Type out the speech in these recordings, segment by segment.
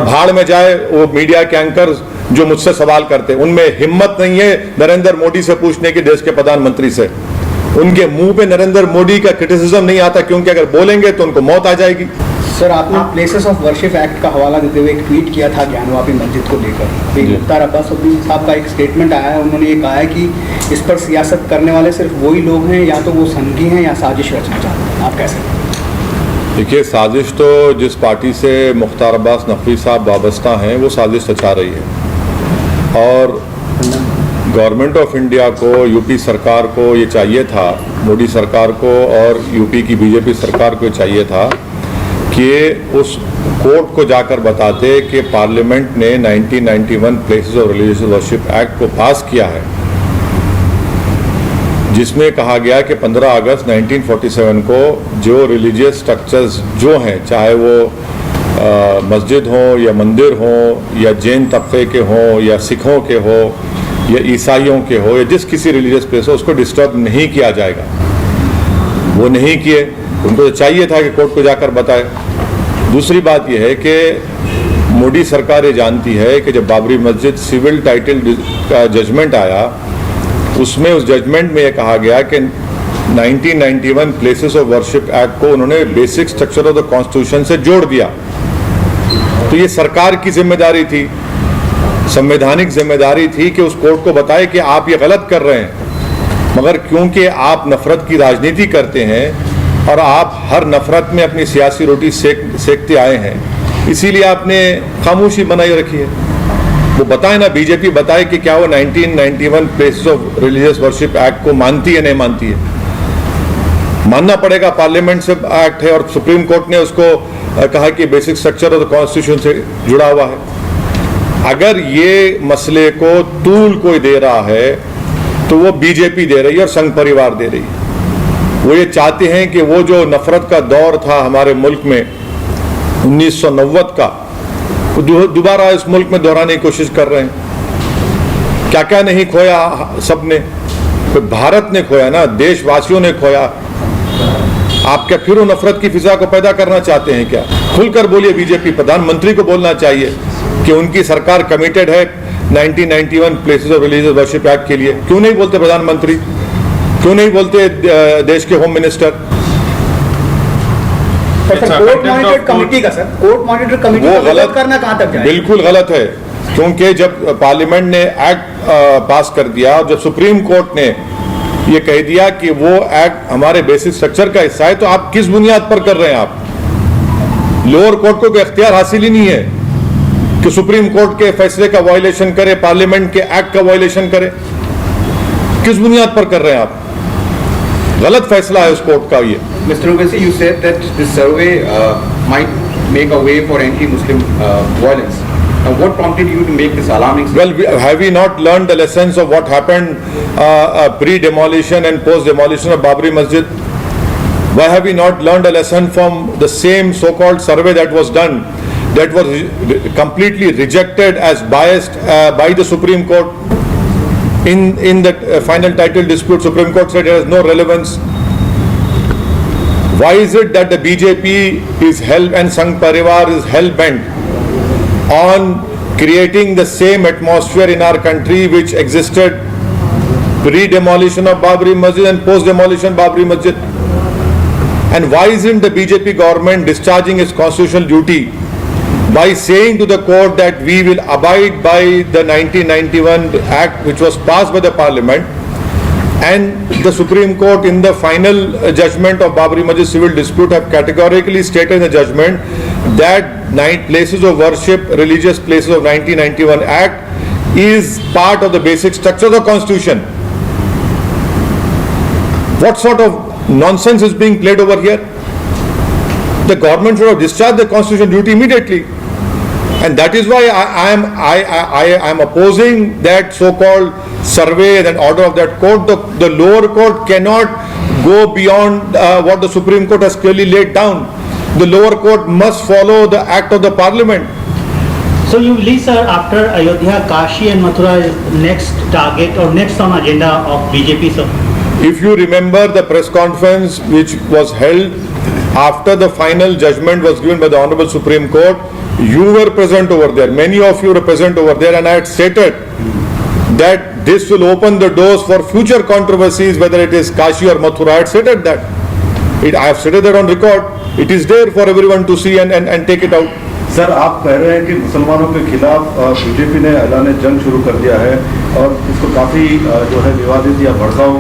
भाड़ में जाए वो मीडिया के एंकर जो मुझसे सवाल करते, उनमें हिम्मत नहीं है नरेंद्र मोदी से पूछने की, देश के प्रधानमंत्री से। उनके मुंह पे नरेंद्र मोदी का क्रिटिसिज्म नहीं आता, क्योंकि अगर बोलेंगे तो उनको मौत आ जाएगी। सर, आपने प्लेसेस ऑफ वर्शिप एक्ट का हवाला देते हुए एक ट्वीट किया था ज्ञानवापी मस्जिद को लेकर। मुख्तार अब्बास नकवी साहब का एक स्टेटमेंट आया है, उन्होंने ये कहा है कि इस पर सियासत करने वाले सिर्फ वही लोग हैं, या तो वो संघी हैं या साजिश रचना चाहते हैं। आप कैसे? देखिए, साजिश तो जिस पार्टी से मुख्तार अब्बास नकवी साहब वाबस्ता हैं वो साजिश रचा रही है, और गवर्नमेंट ऑफ इंडिया को, यूपी सरकार को ये चाहिए था, मोदी सरकार को और यूपी की बीजेपी सरकार को चाहिए था कि उस कोर्ट को जाकर बताते कि पार्लियामेंट ने 1991 places of religious worship act को पास किया है, जिसमें कहा गया कि 15 अगस्त 1947 को जो रिलीजियस स्ट्रक्चर्स जो हैं, चाहे वो मस्जिद हो या मंदिर हो या जैन तबके के हों या सिखों के हो या ईसाइयों के हो या जिस किसी रिलीजियस प्लेस हो, उसको डिस्टर्ब नहीं किया जाएगा। वो नहीं किए, उनको तो चाहिए था कि कोर्ट को जाकर बताए। दूसरी बात यह है कि मोदी सरकार ये जानती है कि जब बाबरी मस्जिद सिविल टाइटल का जजमेंट आया, उसमें उस जजमेंट में यह कहा गया कि 1991 प्लेसेस ऑफ वर्शिप एक्ट को उन्होंने basic structure of the constitution से जोड़ दिया। तो ये सरकार की जिम्मेदारी थी, संवैधानिक जिम्मेदारी थी कि उस कोर्ट को बताए कि आप ये गलत कर रहे हैं। मगर क्योंकि आप नफरत की राजनीति करते हैं और आप हर नफरत में अपनी सियासी रोटी सेकते आए हैं, इसीलिए आपने खामोशी बनाई रखी है। वो बताए ना, बीजेपी बताए कि क्या वो 1991 places of religious worship act को मानती है, नहीं मानती है। मानना पड़ेगा, पार्लियामेंट से एक्ट है और सुप्रीम कोर्ट ने उसको कहा कि basic structure of the constitution से जुड़ा हुआ है। अगर ये मसले को तूल कोई दे रहा है तो वो बीजेपी दे रही है और संघ परिवार दे रही है। वो ये चाहते हैं कि वो जो नफरत का दौर था हमारे मुल्क में 1990 का, दोबारा इस मुल्क में दोहराने की कोशिश कर रहे हैं। क्या क्या नहीं खोया सबने, तो भारत ने खोया ना, देशवासियों ने खोया। आप क्या फिर वो नफरत की फिजा को पैदा करना चाहते हैं क्या? खुलकर बोलिए, बीजेपी प्रधानमंत्री को बोलना चाहिए कि उनकी सरकार कमिटेड है 1991 places of religious worship act के लिए। क्यों नहीं बोलते प्रधानमंत्री? क्यों नहीं बोलते देश के home minister? Court monitored committee का, सर, कोर्ट मॉनिटर्ड कमेटी वो गलत करना कहां तक जाएगा? बिल्कुल गलत है, क्योंकि जब पार्लियामेंट ने एक्ट पास कर दिया और जब सुप्रीम कोर्ट ने ये कह दिया कि वो एक्ट हमारे बेसिक स्ट्रक्चर का हिस्सा है, तो आप किस बुनियाद पर कर रहे हैं? आप लोअर कोर्ट को कोई इख्तियार हासिल ही नहीं है कि सुप्रीम कोर्ट के फैसले का वायलेशन करे, पार्लियामेंट के एक्ट का वायलेशन करे। किस बुनियाद पर कर रहे हैं आप? गलत फैसला है उस कोर्ट का ये। Mr. Owaisi, you said that this survey might make a way for anti-Muslim violence. Now, what prompted you to make this alarming statement? Well, have we not learned the lessons of what happened pre-demolition and post-demolition of Babri Masjid? Why have we not learned a lesson from the same so-called survey that was done, that was completely rejected as biased by the Supreme Court? In the final title dispute, Supreme Court said it has no relevance. Why is it that the BJP is and Sangh Parivar is hell-bent on creating the same atmosphere in our country which existed pre-demolition of Babri Masjid and post-demolition Babri Masjid? And why isn't the BJP government discharging its constitutional duty by saying to the court that we will abide by the 1991 Act which was passed by the Parliament, and the Supreme Court in the final judgment of Babri Masjid civil dispute have categorically stated in the judgment that places of worship, religious places of 1991 Act is part of the basic structure of the Constitution. What sort of nonsense is being played over here? The government should have discharged the constitutional duty immediately, and that is why I am opposing that so-called survey and order of that court. The lower court cannot go beyond what the Supreme Court has clearly laid down. The lower court must follow the act of the Parliament. So you believe, sir, after Ayodhya, Kashi and Mathura is next target or next on agenda of BJP, sir? If you remember the press conference which was held after the final judgment was given by the Honorable Supreme Court, you were present over there. Many of you were present over there, and I had stated that this will open the doors for future controversies, whether it is Kashi or Mathura. I had stated that. I have stated that on record. It is there for everyone to see and take it out. Sir, आप कह रहे हैं कि मुसलमानों के खिलाफ BJP ने ऐलान जंग शुरू कर दिया है और इसको काफ़ी जो है विवादित या भड़काऊ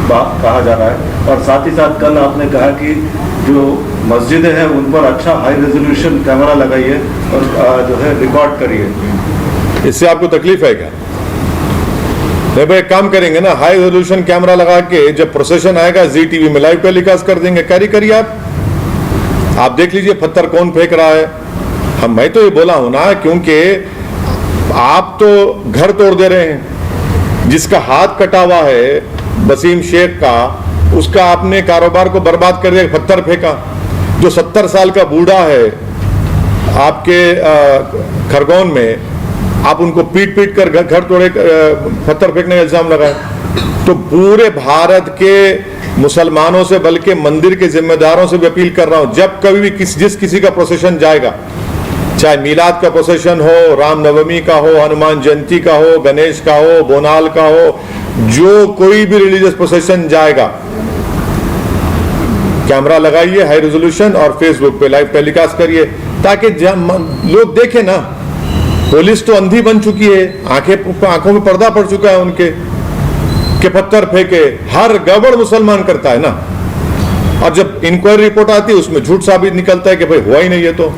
बात कहा जा रहा है, और साथ ही साथ कल आपने कहा कि जो मस्जिदें हैं उन पर अच्छा हाई रेजोल्यूशन कैमरा लगाइए और जो है रिकॉर्ड करिए। इससे आपको तकलीफ है क्या? नहीं भाई, एक काम करेंगे ना, हाई रेजोल्यूशन कैमरा लगा के जब प्रोसेशन आएगा जी टीवी में लाइव टेलीकास्ट कर देंगे। कैरी करिए आप देख लीजिए पत्थर कौन फेंक रहा है। मैं तो ये बोला हूं ना, क्योंकि आप तो घर तोड़ दे रहे हैं। जिसका हाथ कटा हुआ है वसीम शेख का, उसका आपने कारोबार को बर्बाद कर दिया, पत्थर फेंका। जो 70 साल का बूढ़ा है आपके खरगोन में, आप उनको पीट पीट कर घर तोड़े, पत्थर फेंकने का इल्जाम लगाए। तो पूरे भारत के मुसलमानों से, बल्कि मंदिर के जिम्मेदारों से भी अपील कर रहा हूं, जब कभी भी जिस किसी का प्रोसेशन जाएगा, चाहे मीलाद का प्रोसेशन हो, रामनवमी का हो, हनुमान जयंती का हो, गणेश का हो, बोनाल का हो, जो कोई भी रिलीजियस प्रोसेशन जाएगा, कैमरा लगाइए हाई रेजोल्यूशन और फेसबुक पे लाइव टेलीकास्ट करिए, ताकि लोग देखें ना। पुलिस तो अंधी बन चुकी है, आंखों में पर्दा पड़ चुका है उनके, कि पत्थर फेंके। हर गड़बड़ मुसलमान करता है ना, और जब इंक्वायरी रिपोर्ट आती है उसमें झूठ साबित निकलता है कि भाई हुआ ही नहीं है। तो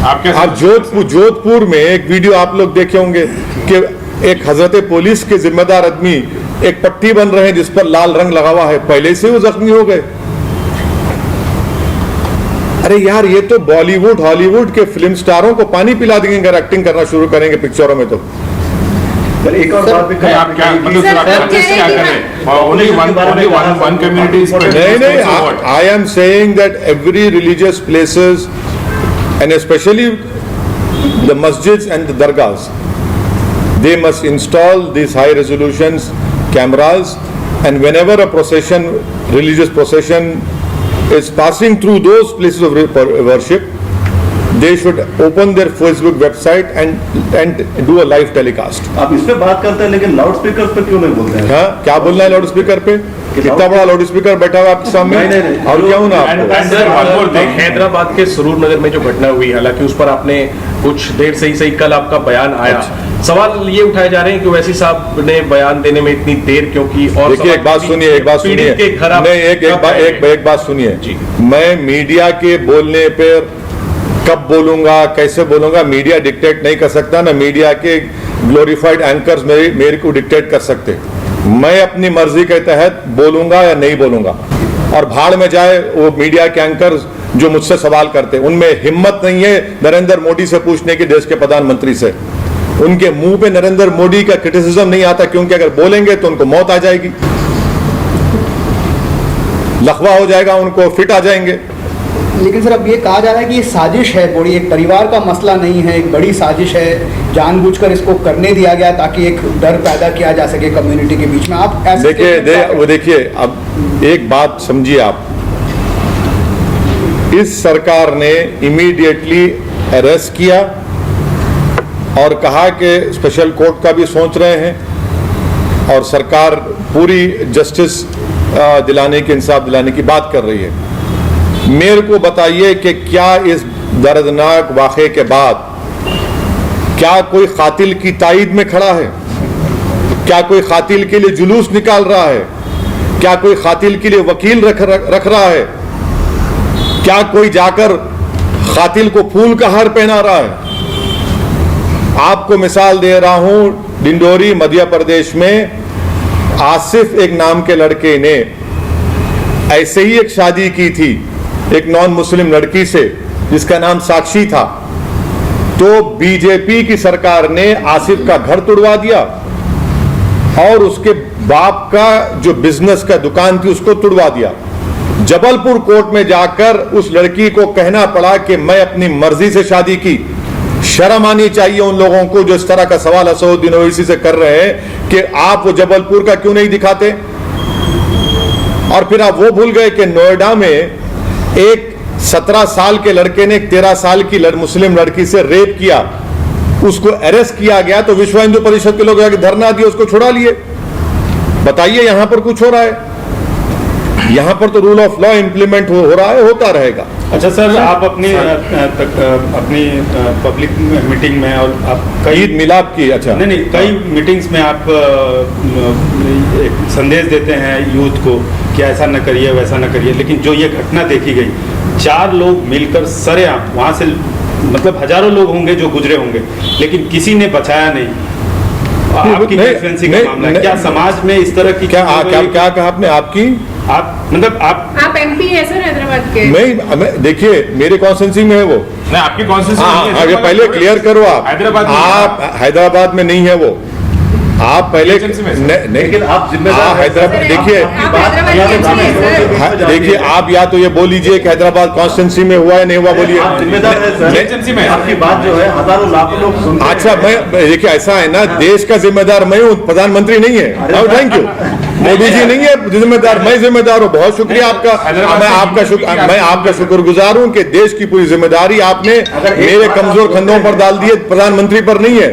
आप जोधपुर में एक वीडियो आप लोग देखे होंगे कि एक हजरत पुलिस के जिम्मेदार आदमी एक पट्टी बन रहे हैं जिस पर लाल रंग लगा हुआ है, पहले से वो जख्मी हो गए। अरे यार, ये तो बॉलीवुड हॉलीवुड के फिल्म स्टारों को पानी पिला देंगे अगर एक्टिंग करना शुरू करेंगे पिक्चरों में। तो एक और बात भी आप क्या करें? Only one community is नहीं, I am saying that every religious places and especially the masjids and the dargahs, they must install these high resolutions cameras, and whenever a procession, religious procession is passing through those places of worship, they should open their Facebook website and do a live telecast. आप इस पे बात करते हैं, लेकिन loud speaker पे क्यों नहीं बोलते हैं? हाँ, क्या बोलना है लाउड स्पीकर पे? इतना बड़ा लाउड स्पीकर बैठा हुआ आपके सामने। नहीं। और क्या हूँ ना आपको? हैदराबाद के सुरूर नगर में जो घटना हुई, हालांकि उस पर आपने कुछ देर से ही कल आपका बयान आया। सवाल ये उठाए जा रहे हैं कि वैसी साहब ने बयान देने में इतनी देर क्यों की? और देखिए, एक बात सुनिए नहीं, एक बात सुनिए। मैं मीडिया के बोलने पर कब बोलूंगा, कैसे बोलूंगा, मीडिया डिक्टेट नहीं कर सकता ना। मीडिया के ग्लोरीफाइड एंकर्स मेरे को डिक्टेट कर सकते। मैं अपनी मर्जी के तहत बोलूंगा या नहीं बोलूंगा, और भाड़ में जाए वो मीडिया के एंकर्स जो मुझसे सवाल करते। उनमें हिम्मत नहीं है नरेंद्र मोदी से पूछने की, देश के प्रधानमंत्री से। उनके मुंह पे नरेंद्र मोदी का क्रिटिसिज्म नहीं आता, क्योंकि अगर बोलेंगे तो उनको मौत आ जाएगी, लखवा हो जाएगा, उनको फिट आ जाएंगे। लेकिन सर, अब ये कहा जा रहा है कि ये साजिश है, बड़ी एक परिवार का मसला नहीं है, एक बड़ी साजिश है, जानबूझकर इसको करने दिया गया ताकि एक डर पैदा किया जा सके कम्युनिटी के बीच में। आप ऐसे देखिए, अब एक बात समझिए आप, इस सरकार ने इमीडिएटली अरेस्ट किया और कहा कि स्पेशल कोर्ट का भी सोच रहे हैं, और सरकार पूरी जस्टिस दिलाने की, इंसाफ दिलाने की बात कर रही है। मेरे को बताइए कि क्या इस दर्दनाक वाक़े के बाद क्या कोई कातिल की ताईद में खड़ा है? क्या कोई कातिल के लिए जुलूस निकाल रहा है? क्या कोई कातिल के लिए वकील रख रहा है? क्या कोई जाकर कातिल को फूल का हार पहना रहा है? आपको मिसाल दे रहा हूं, डिंडोरी मध्य प्रदेश में आसिफ एक नाम के लड़के ने ऐसे ही एक शादी की थी एक नॉन मुस्लिम लड़की से जिसका नाम साक्षी था। तो बीजेपी की सरकार ने आसिफ का घर तुड़वा दिया और उसके बाप का जो बिजनेस का दुकान थी उसको तुड़वा दिया। जबलपुर कोर्ट में जाकर उस लड़की को कहना पड़ा कि मैं अपनी मर्जी से शादी की। शर्म आनी चाहिए उन लोगों को जो इस तरह का सवाल असदुद्दीन ओवैसी से कर रहे हैं कि आप वो जबलपुर का क्यों नहीं दिखाते। और फिर आप वो भूल गए कि नोएडा में एक 17 साल के लड़के ने एक 13 साल की मुस्लिम लड़की से रेप किया, उसको अरेस्ट किया गया तो विश्व हिंदू परिषद के लोग जाके धरना दिए, उसको छुड़ा लिए। बताइए यहां पर कुछ हो रहा है? यहां पर तो रूल ऑफ लॉ इंप्लीमेंट हो रहा है, होता रहेगा। अच्छा सर, आप अपनी पब्लिक मीटिंग में और आप कई ईद मिलाप की, अच्छा नहीं कई मीटिंग्स में आप एक संदेश देते हैं यूथ को कि ऐसा न करिए वैसा न करिए, लेकिन जो ये घटना देखी गई, 4 लोग मिलकर सरेआम वहाँ से, मतलब हजारों लोग होंगे जो गुजरे होंगे, लेकिन किसी ने बचाया नहीं। आपकी प्रेसिडेंसी का मामला है, क्या समाज में इस तरह की क्या कहा आपने? आपकी आप मतलब आप एमपी है सर हैदराबाद के? मैं देखिए मेरे कॉन्स्टिट्यूंसी में है वो। नहीं, आपकी कॉन्स्टिट्यूंसी हाँ, पहले क्लियर करो आप। हैदराबाद में आप हैदराबाद में नहीं है वो, आप पहले नहीं, लेकिन आप जिम्मेदार हैदराबाद देखिए, देखिए आप या तो ये बोल लीजिए कि हैदराबाद कॉन्स्टिट्यूंसी में हुआ है नहीं हुआ, बोलिए। आप जिम्मेदार है सर, एजेंसी में आपकी बात जो है हजारों लाखों लोग सुनते हैं। अच्छा, मैं देखिए ऐसा है ना, देश का जिम्मेदार मैं हूँ, प्रधानमंत्री नहीं है। Thank you. मोदी जी नहीं है जिम्मेदार, मैं जिम्मेदार हूँ। बहुत शुक्रिया आपका, मैं आपका शुक्रगुजार हूँ कि देश की पूरी जिम्मेदारी आपने मेरे कमजोर कंधों पर डाल दी है, प्रधानमंत्री पर नहीं है।